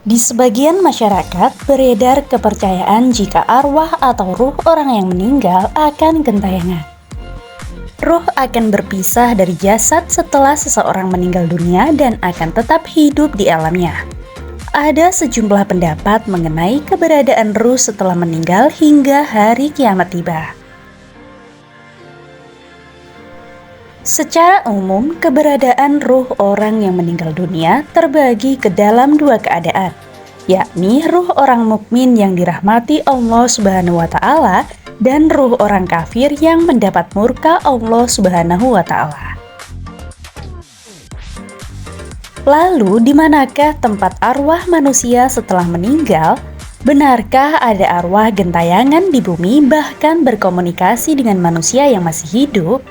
Di sebagian masyarakat beredar kepercayaan jika arwah atau ruh orang yang meninggal akan gentayangan. Ruh akan berpisah dari jasad setelah seseorang meninggal dunia dan akan tetap hidup di alamnya. Ada sejumlah pendapat mengenai keberadaan ruh setelah meninggal hingga hari kiamat tiba. Secara umum, keberadaan ruh orang yang meninggal dunia terbagi ke dalam dua keadaan, yakni ruh orang mukmin yang dirahmati Allah Subhanahu wa Ta'ala dan ruh orang kafir yang mendapat murka Allah Subhanahu wa Ta'ala. Lalu, di manakah tempat arwah manusia setelah meninggal? Benarkah ada arwah gentayangan di bumi bahkan berkomunikasi dengan manusia yang masih hidup?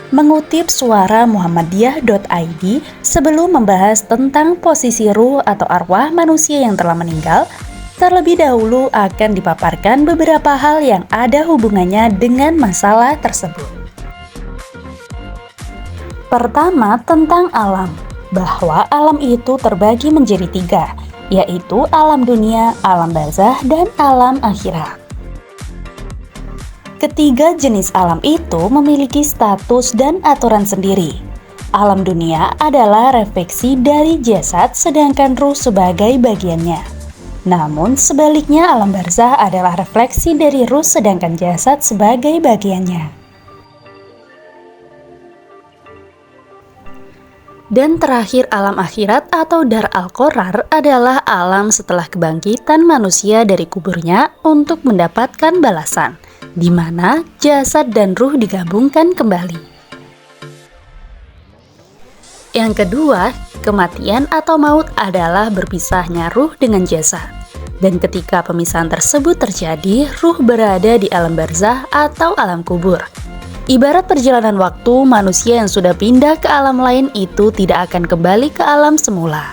Mengutip suara Muhammadiyah.id, sebelum membahas tentang posisi ruh atau arwah manusia yang telah meninggal, terlebih dahulu akan dipaparkan beberapa hal yang ada hubungannya dengan masalah tersebut. Pertama, tentang alam, bahwa alam itu terbagi menjadi tiga, yaitu alam dunia, alam barzah, dan alam akhirat. Ketiga jenis alam itu memiliki status dan aturan sendiri. Alam dunia adalah refleksi dari jasad sedangkan ruh sebagai bagiannya. Namun sebaliknya alam barzah adalah refleksi dari ruh sedangkan jasad sebagai bagiannya. Dan terakhir alam akhirat atau dar al-qorar adalah alam setelah kebangkitan manusia dari kuburnya untuk mendapatkan balasan, di mana jasad dan ruh digabungkan kembali. Yang kedua, kematian atau maut adalah berpisahnya ruh dengan jasad. Dan ketika pemisahan tersebut terjadi, ruh berada di alam barzah atau alam kubur. Ibarat perjalanan waktu, manusia yang sudah pindah ke alam lain itu tidak akan kembali ke alam semula.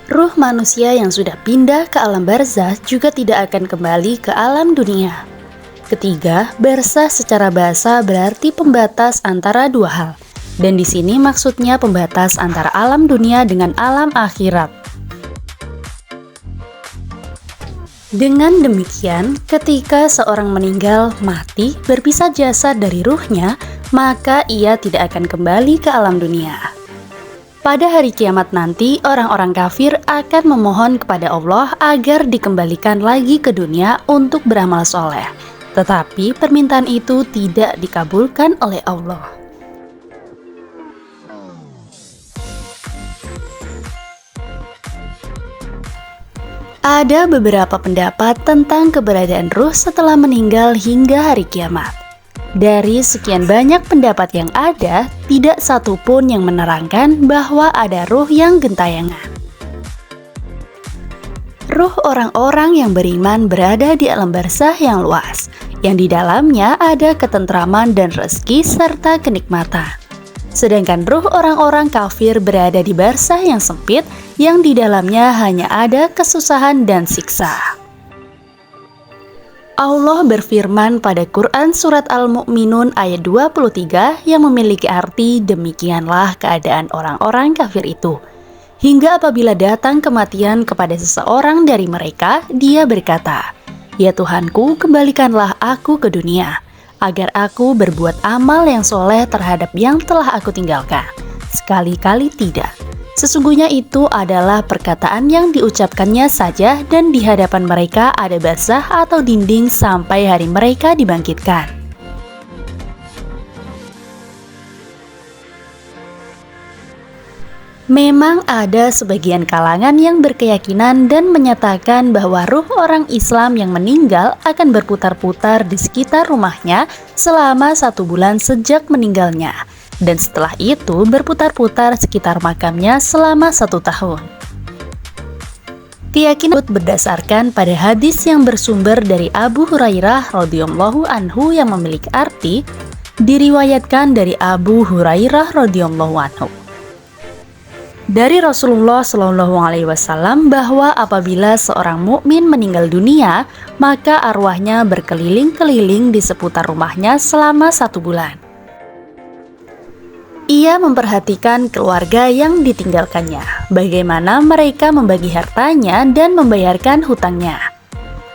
Ruh manusia yang sudah pindah ke alam barzah juga tidak akan kembali ke alam dunia. Ketiga, barzah secara bahasa berarti pembatas antara dua hal. Dan di sini maksudnya pembatas antara alam dunia dengan alam akhirat. Dengan demikian, ketika seorang meninggal mati berpisah jasad dari ruhnya, maka ia tidak akan kembali ke alam dunia. Pada hari kiamat nanti, orang-orang kafir akan memohon kepada Allah agar dikembalikan lagi ke dunia untuk beramal soleh. Tetapi permintaan itu tidak dikabulkan oleh Allah. Ada beberapa pendapat tentang keberadaan ruh setelah meninggal hingga hari kiamat. Dari sekian banyak pendapat yang ada, tidak satu pun yang menerangkan bahwa ada ruh yang gentayangan. Ruh orang-orang yang beriman berada di alam barzah yang luas, yang di dalamnya ada ketentraman dan rezeki serta kenikmatan. Sedangkan ruh orang-orang kafir berada di barzah yang sempit, yang di dalamnya hanya ada kesusahan dan siksa. Allah berfirman pada Quran Surat Al-Mu'minun ayat 23 yang memiliki arti demikianlah keadaan orang-orang kafir itu. Hingga apabila datang kematian kepada seseorang dari mereka, dia berkata, "Ya Tuhanku, kembalikanlah aku ke dunia, agar aku berbuat amal yang soleh terhadap yang telah aku tinggalkan." Sekali-kali tidak. Sesungguhnya itu adalah perkataan yang diucapkannya saja dan di hadapan mereka ada barzah atau dinding sampai hari mereka dibangkitkan. Memang ada sebagian kalangan yang berkeyakinan dan menyatakan bahwa ruh orang Islam yang meninggal akan berputar-putar di sekitar rumahnya selama 1 bulan sejak meninggalnya. Dan setelah itu berputar-putar sekitar makamnya selama 1 tahun. Keyakinan berdasarkan pada hadis yang bersumber dari Abu Hurairah radhiyallahu anhu yang memiliki arti, diriwayatkan dari Abu Hurairah radhiyallahu anhu. dari Rasulullah Shallallahu Alaihi Wasallam bahwa apabila seorang mukmin meninggal dunia, maka arwahnya berkeliling-keliling di seputar rumahnya selama 1 bulan. Ia memperhatikan keluarga yang ditinggalkannya, bagaimana mereka membagi hartanya dan membayarkan hutangnya.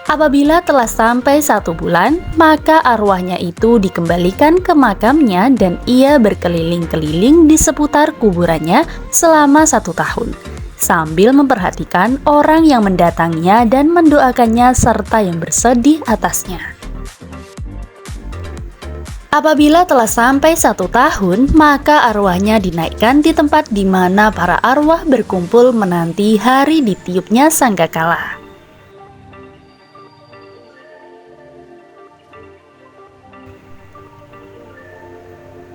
Apabila telah sampai 1 bulan, maka arwahnya itu dikembalikan ke makamnya dan ia berkeliling-keliling di seputar kuburannya selama 1 tahun, sambil memperhatikan orang yang mendatanginya dan mendoakannya serta yang bersedih atasnya. Apabila telah sampai 1 tahun, maka arwahnya dinaikkan di tempat di mana para arwah berkumpul menanti hari ditiupnya sangkakala.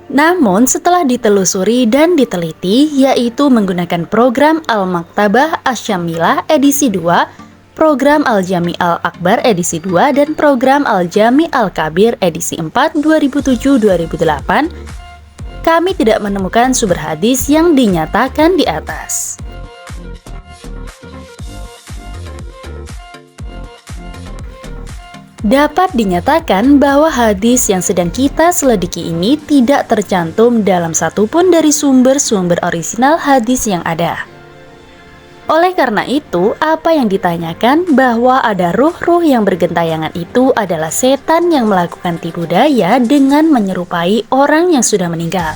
Namun setelah ditelusuri dan diteliti, yaitu menggunakan program Al-Maktabah Asy-Syamilah edisi 2, program Al-Jami Al-Akbar edisi 2, dan program Al-Jami Al-Kabir edisi 4 2007-2008, kami tidak menemukan sumber hadis yang dinyatakan di atas. Dapat dinyatakan bahwa hadis yang sedang kita selidiki ini tidak tercantum dalam satupun dari sumber-sumber orisinal hadis yang ada. Oleh karena itu, apa yang ditanyakan bahwa ada ruh-ruh yang bergentayangan itu adalah setan yang melakukan tipu daya dengan menyerupai orang yang sudah meninggal.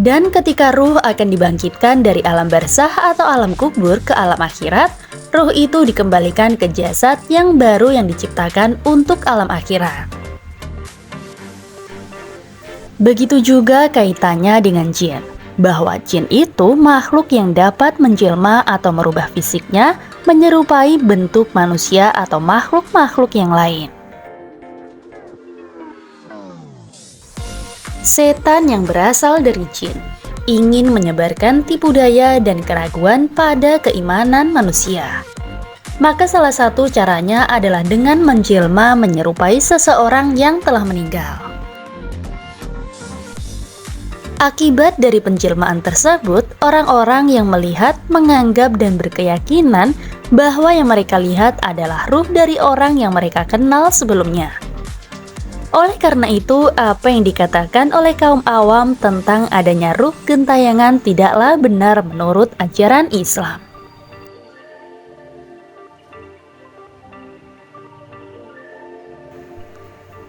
Dan ketika ruh akan dibangkitkan dari alam barzakh atau alam kubur ke alam akhirat, ruh itu dikembalikan ke jasad yang baru yang diciptakan untuk alam akhirat. Begitu juga kaitannya dengan jin, bahwa jin itu makhluk yang dapat menjelma atau merubah fisiknya menyerupai bentuk manusia atau makhluk-makhluk yang lain. Setan yang berasal dari jin ingin menyebarkan tipu daya dan keraguan pada keimanan manusia. Maka salah satu caranya adalah dengan menjelma menyerupai seseorang yang telah meninggal. Akibat dari penjelmaan tersebut, orang-orang yang melihat menganggap dan berkeyakinan bahwa yang mereka lihat adalah ruh dari orang yang mereka kenal sebelumnya. Oleh karena itu, apa yang dikatakan oleh kaum awam tentang adanya ruh gentayangan tidaklah benar menurut ajaran Islam.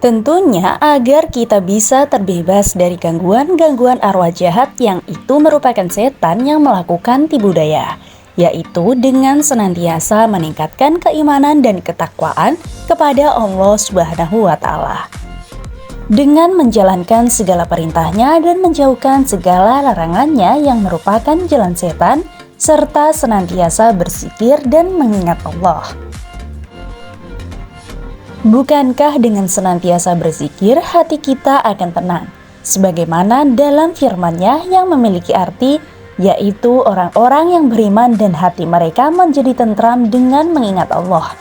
Tentunya agar kita bisa terbebas dari gangguan-gangguan arwah jahat yang itu merupakan setan yang melakukan tipu daya, yaitu dengan senantiasa meningkatkan keimanan dan ketakwaan kepada Allah Subhanahu wa Ta'ala. Dengan menjalankan segala perintahnya dan menjauhkan segala larangannya yang merupakan jalan setan, serta senantiasa berzikir dan mengingat Allah. Bukankah dengan senantiasa berzikir hati kita akan tenang, sebagaimana dalam firman-Nya yang memiliki arti, yaitu orang-orang yang beriman dan hati mereka menjadi tentram dengan mengingat Allah.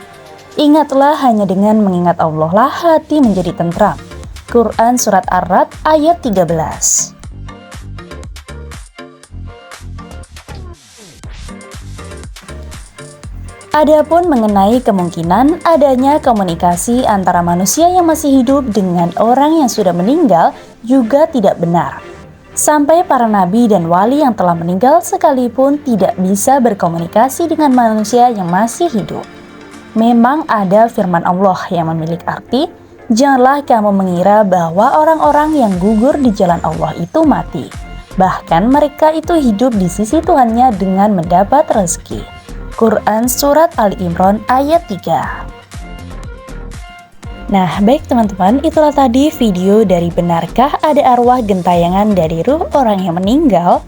Ingatlah, hanya dengan mengingat Allah lah hati menjadi tentram. Quran Surat Ar-Ra'd ayat 13. Adapun mengenai kemungkinan adanya komunikasi antara manusia yang masih hidup dengan orang yang sudah meninggal juga tidak benar. Sampai para nabi dan wali yang telah meninggal sekalipun tidak bisa berkomunikasi dengan manusia yang masih hidup. Memang ada firman Allah yang memiliki arti, janganlah kamu mengira bahwa orang-orang yang gugur di jalan Allah itu mati. Bahkan mereka itu hidup di sisi Tuhannya dengan mendapat rezeki. Quran Surat Ali Imran ayat 3. Nah, baik teman-teman, itulah tadi video dari benarkah ada arwah gentayangan dari ruh orang yang meninggal.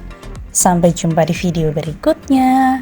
Sampai jumpa di video berikutnya.